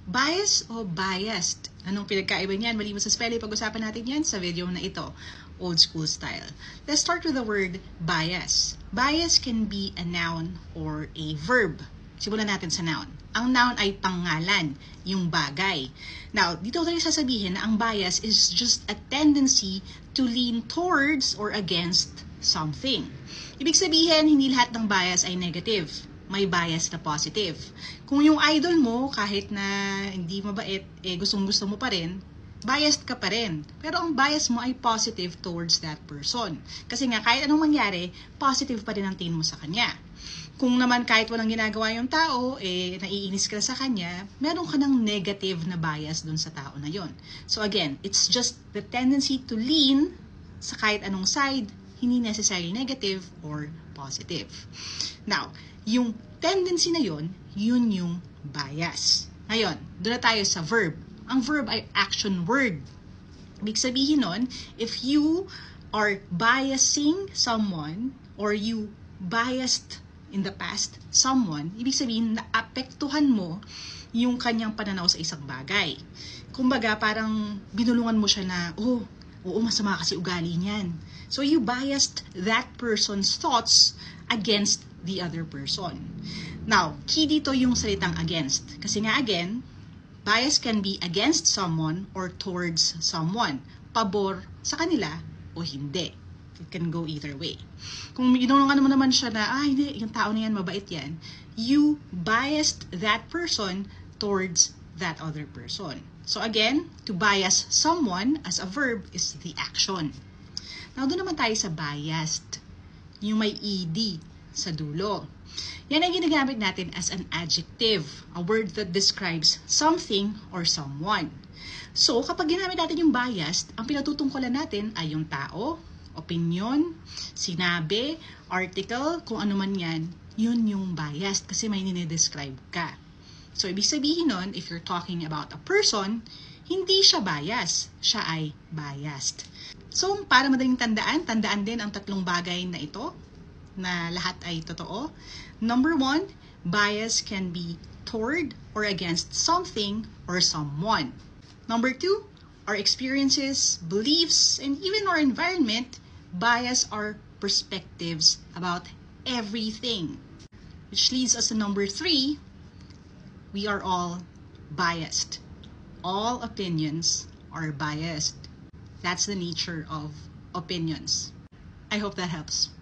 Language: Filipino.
Bias o biased? Anong pinagkaiba niyan? Maliban sa spelling, pag-usapan natin yan sa video na ito. Old school style. Let's start with the word bias. Bias can be a noun or a verb. Simulan natin sa noun. Ang noun ay pangalan, yung bagay. Now, dito tayo sasabihin na ang bias is just a tendency to lean towards or against something. Ibig sabihin, hindi lahat ng bias ay negative. May bias na positive. Kung yung idol mo, kahit na hindi mabait, gustong-gusto mo pa rin, biased ka pa rin. Pero ang bias mo ay positive towards that person. Kasi nga, kahit anong mangyari, positive pa rin ang tingin mo sa kanya. Kung naman kahit walang ginagawa yung tao, naiinis ka sa kanya, meron ka ng negative na bias dun sa tao na yon. So again, it's just the tendency to lean sa kahit anong side, hindi necessarily negative or positive. Now, yung tendency na yon, yun yung bias. Ngayon, doon na tayo sa verb. Ang verb ay action word. Ibig sabihin nun, if you are biasing someone or you biased in the past someone, ibig sabihin naapektuhan mo yung kanyang pananaw sa isang bagay. Kumbaga, parang binulungan mo siya na, oo, masama kasi ugali niyan. So you biased that person's thoughts against the other person. Now, key dito yung salitang against. Kasi nga again, bias can be against someone or towards someone. Pabor sa kanila o hindi. It can go either way. Kung inulungan mo naman siya na, hindi, yung tao na yan, mabait yan, you biased that person towards that other person. So again, to bias someone as a verb is the action. Now, doon naman tayo sa biased. Yung may ed sa dulo. Yan ay ginagamit natin as an adjective, a word that describes something or someone. So, kapag ginamit natin yung biased, ang pinatutungkulan natin ay yung tao, opinion, sinabi, article, kung ano man yan, yun yung biased kasi may nini-describe ka. So, ibig sabihin nun, if you're talking about a person, hindi siya biased, siya ay biased. So, para madaling tandaan din ang tatlong bagay na ito, na lahat ay totoo. Number 1, bias can be toward or against something or someone. Number 2, our experiences, beliefs, and even our environment bias our perspectives about everything. Which leads us to number 3, we are all biased. All opinions are biased. That's the nature of opinions. I hope that helps.